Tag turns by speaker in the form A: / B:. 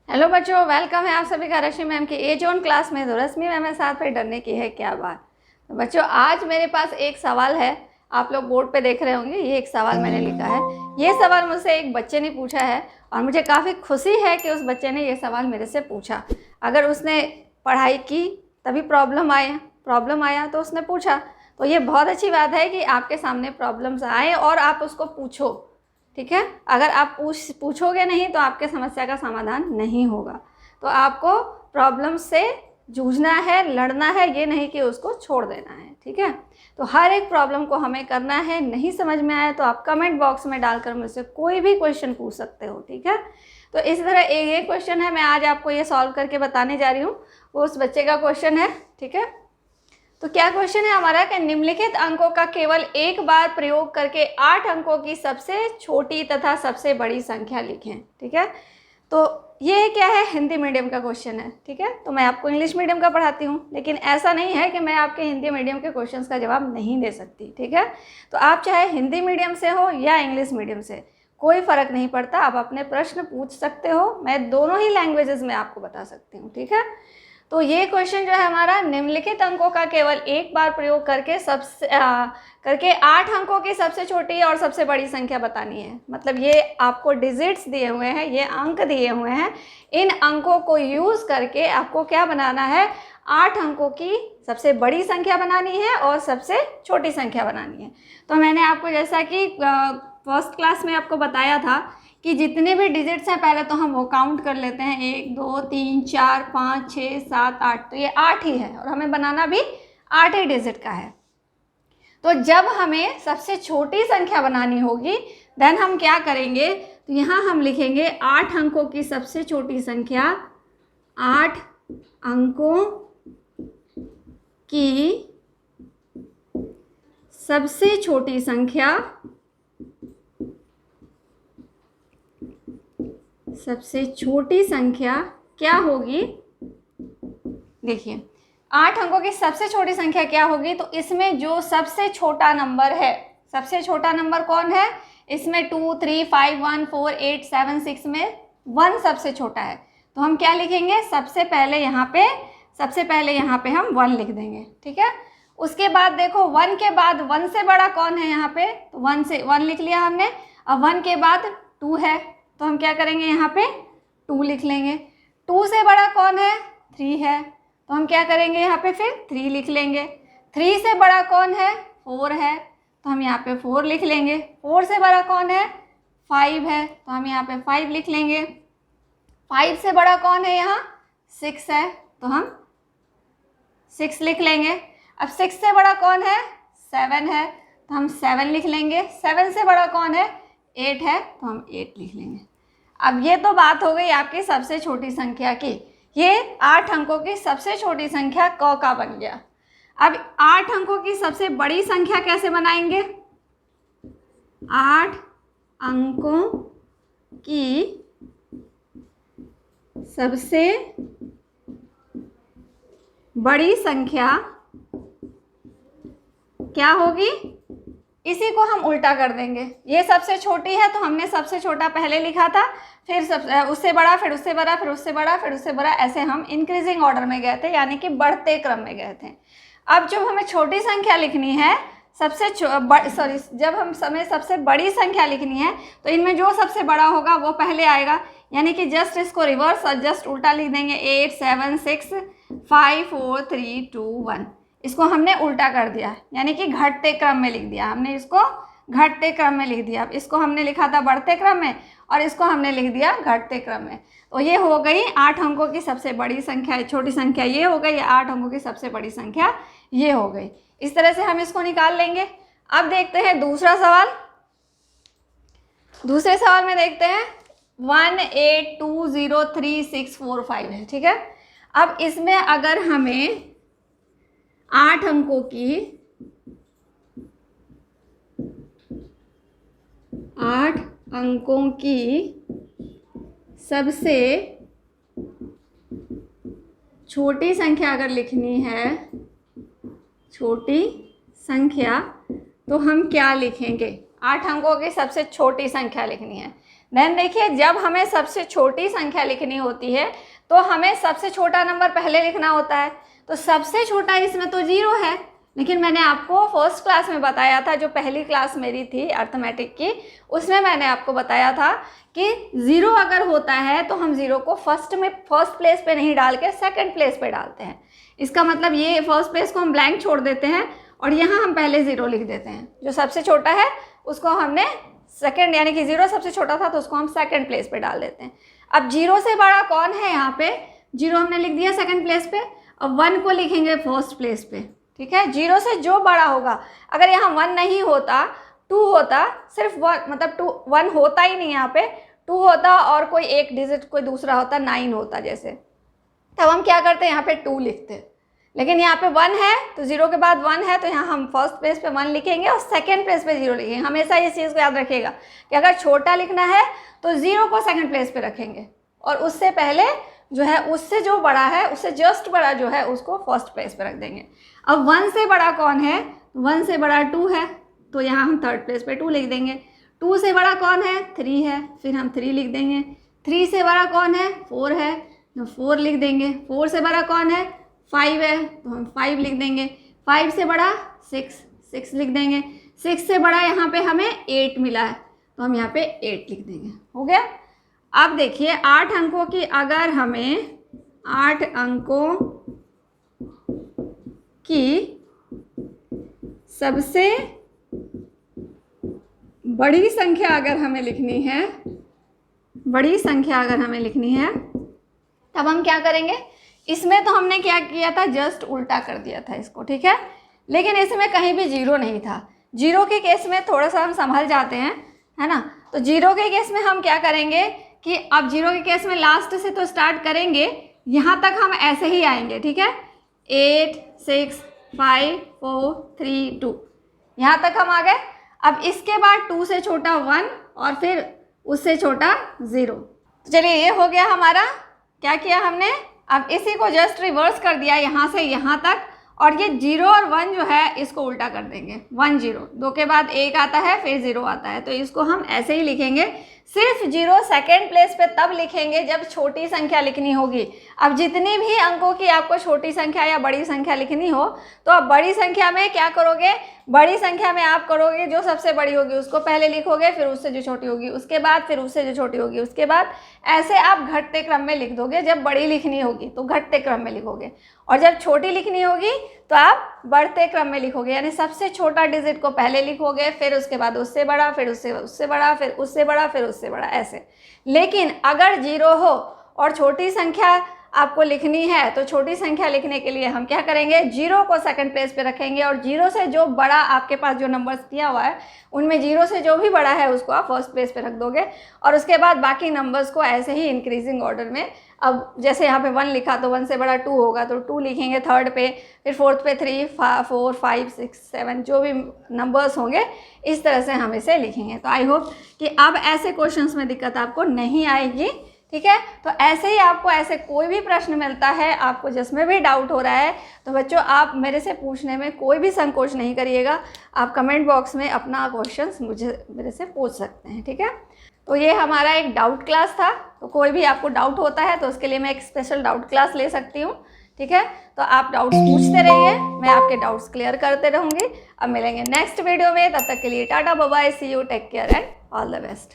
A: Hello बच्चों, welcome है आप सभी का रश्मि मैम की एज ऑन क्लास में। तो रश्मि मैम है साथ, फिर डरने की है क्या बात। तो बच्चों, आज मेरे पास एक सवाल है। आप लोग बोर्ड पे देख रहे होंगे, ये एक सवाल मैंने लिखा है। ये सवाल मुझसे एक बच्चे ने पूछा है और मुझे काफ़ी खुशी है कि उस बच्चे ने ये सवाल मेरे से पूछा। अगर उसने पढ़ाई की तभी प्रॉब्लम आया तो उसने पूछा, तो ये बहुत अच्छी बात है कि आपके सामने प्रॉब्लम्स आए और आप उसको पूछो। ठीक है, अगर आप पूछोगे नहीं तो आपके समस्या का समाधान नहीं होगा। तो आपको प्रॉब्लम से जूझना है, लड़ना है, ये नहीं कि उसको छोड़ देना है। ठीक है, तो हर एक प्रॉब्लम को हमें करना है। नहीं समझ में आया तो आप कमेंट बॉक्स में डालकर मुझसे कोई भी क्वेश्चन पूछ सकते हो। ठीक है, तो इस तरह ये क्वेश्चन है, मैं आज आपको ये सॉल्व करके बताने जा रही हूँ। वो उस बच्चे का क्वेश्चन है। ठीक है, तो क्या क्वेश्चन है हमारा कि निम्नलिखित अंकों का केवल एक बार प्रयोग करके 8 अंकों की सबसे छोटी तथा सबसे बड़ी संख्या लिखें। ठीक है, तो ये क्या है, हिंदी मीडियम का क्वेश्चन है। ठीक है, तो मैं आपको इंग्लिश मीडियम का पढ़ाती हूँ, लेकिन ऐसा नहीं है कि मैं आपके हिंदी मीडियम के क्वेश्चंस का जवाब नहीं दे सकती। ठीक है, तो आप चाहे हिंदी मीडियम से हो या इंग्लिश मीडियम से, कोई फ़र्क नहीं पड़ता, आप अपने प्रश्न पूछ सकते हो। मैं दोनों ही लैंग्वेजेस में आपको बता सकती हूँ। ठीक है, तो ये क्वेश्चन जो है हमारा, निम्नलिखित अंकों का केवल एक बार प्रयोग करके करके 8 अंकों की सबसे छोटी और सबसे बड़ी संख्या बतानी है। मतलब ये आपको डिजिट्स दिए हुए हैं, ये अंक दिए हुए हैं, इन अंकों को यूज़ करके आपको क्या बनाना है, 8 अंकों की सबसे बड़ी संख्या बनानी है और सबसे छोटी संख्या बनानी है। तो मैंने आपको जैसा कि फर्स्ट क्लास में आपको बताया था कि जितने भी डिजिट्स हैं पहले तो हम वो काउंट कर लेते हैं, 1 2 3 4 5 6 7 8, तो ये 8 ही है और हमें बनाना भी 8 ही डिजिट का है। तो जब हमें सबसे छोटी संख्या बनानी होगी देन हम क्या करेंगे, तो यहाँ हम लिखेंगे 8 अंकों की सबसे छोटी संख्या, 8 अंकों की सबसे छोटी संख्या, सबसे छोटी संख्या क्या होगी। देखिए, 8 अंकों की सबसे छोटी संख्या क्या होगी, तो इसमें जो सबसे छोटा नंबर है, सबसे छोटा नंबर कौन है, इसमें 2 3 5 1 4 8 7 6 में 1 सबसे छोटा है। तो हम क्या लिखेंगे, सबसे पहले यहाँ पे हम 1 लिख देंगे। ठीक है, उसके बाद देखो 1 के बाद 1 से बड़ा कौन है यहाँ पे, तो 1 लिख लिया हमने। अब 1 के बाद 2 है, तो हम क्या करेंगे, यहाँ पे 2 लिख लेंगे। 2 से बड़ा कौन है, 3 है, तो हम क्या करेंगे, यहाँ पे फिर 3 लिख लेंगे। 3 से बड़ा कौन है, 4 है, तो हम यहाँ पे 4 लिख लेंगे। 4 से बड़ा कौन है, 5 है, तो हम यहाँ पे 5 लिख लेंगे। 5 से बड़ा कौन है, यहाँ 6 है, तो हम 6 लिख लेंगे। अब 6 से बड़ा कौन है, 7 है, तो हम 7 लिख लेंगे। 7 से बड़ा कौन है, 8 है, तो हम 8 लिख लेंगे। अब ये तो बात हो गई आपकी सबसे छोटी संख्या की। ये 8 अंकों की सबसे छोटी संख्या क का बन गया। अब 8 अंकों की सबसे बड़ी संख्या कैसे बनाएंगे, 8 अंकों की सबसे बड़ी संख्या क्या होगी, इसी को हम उल्टा कर देंगे। ये सबसे छोटी है तो हमने सबसे छोटा पहले लिखा था, फिर उससे बड़ा, फिर उससे बड़ा, फिर उससे बड़ा, फिर उससे बड़ा, ऐसे हम इंक्रीजिंग ऑर्डर में गए थे, यानी कि बढ़ते क्रम में गए थे। अब जब हमें छोटी संख्या लिखनी है, जब हमें सबसे बड़ी संख्या लिखनी है, तो इनमें जो सबसे बड़ा होगा वो पहले आएगा, यानी कि जस्ट इसको रिवर्स और जस्ट उल्टा लिख देंगे। 8 7 6 5 4 3 2 1, इसको हमने उल्टा कर दिया, यानी कि घटते क्रम में लिख दिया। हमने इसको घटते क्रम में लिख दिया। अब इसको हमने लिखा था बढ़ते क्रम में और इसको हमने लिख दिया घटते क्रम में। तो ये हो गई 8 अंकों की सबसे बड़ी संख्या, छोटी संख्या ये हो गई, 8 अंकों की सबसे बड़ी संख्या ये हो गई। इस तरह से हम इसको निकाल लेंगे। अब देखते हैं दूसरा सवाल। दूसरे सवाल में देखते हैं 1 8 2 0 3 6 4 5 है। ठीक है, अब इसमें अगर हमें 8 अंकों की 8 अंकों की सबसे छोटी संख्या अगर लिखनी है, छोटी संख्या, तो हम क्या लिखेंगे, 8 अंकों की सबसे छोटी संख्या लिखनी है। देन देखिए, जब हमें सबसे छोटी संख्या लिखनी होती है तो हमें सबसे छोटा नंबर पहले लिखना होता है। तो सबसे छोटा इसमें तो 0 है, लेकिन मैंने आपको फर्स्ट क्लास में बताया था, जो पहली क्लास मेरी थी अर्थमेटिक की, उसमें मैंने आपको बताया था कि 0 अगर होता है तो हम 0 को फर्स्ट प्लेस पे नहीं डाल के सेकंड प्लेस पे डालते हैं। इसका मतलब ये फर्स्ट प्लेस को हम ब्लैंक छोड़ देते हैं और यहाँ हम पहले 0 लिख देते हैं। जो सबसे छोटा है उसको हमने सेकंड, यानी कि 0 सबसे छोटा था तो उसको हम सेकंड प्लेस पे डाल देते हैं। अब 0 से बड़ा कौन है, यहाँ पे 0 हमने लिख दिया सेकंड प्लेस पे, अब 1 को लिखेंगे फर्स्ट प्लेस पे। ठीक है, 0 से जो बड़ा होगा, अगर यहाँ 1 नहीं होता 2 होता, सिर्फ 1 मतलब 1 होता ही नहीं, यहाँ पे 2 होता और कोई एक डिजिट कोई दूसरा होता, 9 होता जैसे, तब हम क्या करते हैं यहाँ पे 2 लिखते। लेकिन यहाँ पे 1 है तो 0 के बाद 1 है तो यहाँ हम फर्स्ट प्लेस पे 1 लिखेंगे और सेकंड प्लेस पे 0 लिखेंगे। हमेशा इस चीज़ को याद रखिएगा कि अगर छोटा लिखना है तो 0 को सेकंड प्लेस पे रखेंगे और उससे पहले जो है, उससे जो बड़ा है, उससे जस्ट बड़ा जो है, उसको फर्स्ट प्लेस पे रख देंगे। अब 1 से बड़ा कौन है, 1 से बड़ा 2 है तो यहाँ हम थर्ड प्लेस पे 2 लिख देंगे। 2 से बड़ा कौन है, 3 है, फिर हम 3 लिख देंगे। 3 से बड़ा कौन है, 4 है तो 4 लिख देंगे। 4 से बड़ा कौन है, 5 है तो हम 5 लिख देंगे। 5 से बड़ा 6 लिख देंगे। 6 से बड़ा यहाँ पे हमें 8 मिला है तो हम यहाँ पे 8 लिख देंगे। हो गया। अब देखिए 8 अंकों की, अगर हमें 8 अंकों की सबसे बड़ी संख्या अगर हमें लिखनी है, तब हम क्या करेंगे, इसमें तो हमने क्या किया था, जस्ट उल्टा कर दिया था इसको। ठीक है, लेकिन इसमें कहीं भी 0 नहीं था। 0 के केस में थोड़ा सा हम संभल जाते हैं, है ना। तो 0 के केस में हम क्या करेंगे कि अब 0 के केस में लास्ट से तो स्टार्ट करेंगे, यहाँ तक हम ऐसे ही आएंगे। ठीक है, 8 6 5 4 3 2, यहाँ तक हम आ गए। अब इसके बाद 2 से छोटा 1 और फिर उससे छोटा 0। तो चलिए, ये हो गया हमारा। क्या किया हमने, अब इसी को जस्ट रिवर्स कर दिया यहाँ से यहाँ तक, और ये 0 और 1 जो है इसको उल्टा कर देंगे। 1 0, 2 के बाद 1 आता है, फिर 0 आता है, तो इसको हम ऐसे ही लिखेंगे। सिर्फ 0 सेकंड प्लेस पे तब लिखेंगे जब छोटी संख्या लिखनी होगी। अब जितनी भी अंकों की आपको छोटी संख्या या बड़ी संख्या लिखनी हो, तो आप बड़ी संख्या में क्या करोगे, बड़ी संख्या में आप करोगे जो सबसे बड़ी होगी उसको पहले लिखोगे, फिर उससे जो छोटी होगी उसके बाद, फिर उससे जो छोटी होगी उसके बाद, ऐसे आप घटते क्रम में लिख दोगे। जब बड़ी लिखनी होगी तो घटते क्रम में लिखोगे, और जब छोटी लिखनी होगी तो आप बढ़ते क्रम में लिखोगे। यानी सबसे छोटा डिजिट को पहले लिखोगे, फिर उसके बाद उससे बड़ा, फिर उससे बड़ा, फिर उससे बड़ा, फिर उससे बड़ा, ऐसे। लेकिन अगर 0 हो और छोटी संख्या आपको लिखनी है, तो छोटी संख्या लिखने के लिए हम क्या करेंगे, 0 को सेकंड प्लेस पे रखेंगे और 0 से जो बड़ा आपके पास जो नंबर्स दिया हुआ है उनमें 0 से जो भी बड़ा है उसको आप फर्स्ट प्लेस पे रख दोगे, और उसके बाद बाकी नंबर्स को ऐसे ही इंक्रीजिंग ऑर्डर में। अब जैसे यहाँ पे 1 लिखा तो 1 से बड़ा 2 होगा तो 2 लिखेंगे थर्ड पे, फिर फोर्थ पे 3 4 5 6 7 जो भी नंबर्स होंगे इस तरह से हम इसे लिखेंगे। तो आई होप कि अब ऐसे क्वेश्चंस में दिक्कत आपको नहीं आएगी। ठीक है, तो ऐसे ही आपको ऐसे कोई भी प्रश्न मिलता है, आपको जिसमें भी डाउट हो रहा है, तो बच्चों आप मेरे से पूछने में कोई भी संकोच नहीं करिएगा। आप कमेंट बॉक्स में अपना क्वेश्चंस मेरे से पूछ सकते हैं। ठीक है, तो ये हमारा एक डाउट क्लास था। तो कोई भी आपको डाउट होता है तो उसके लिए मैं एक स्पेशल डाउट क्लास ले सकती हूँ। ठीक है, तो आप डाउट्स पूछते रहिए, मैं आपके डाउट्स क्लियर करते रहूँगी। अब मिलेंगे नेक्स्ट वीडियो में, तब तक के लिए tata bye bye, see you, take care and all the best.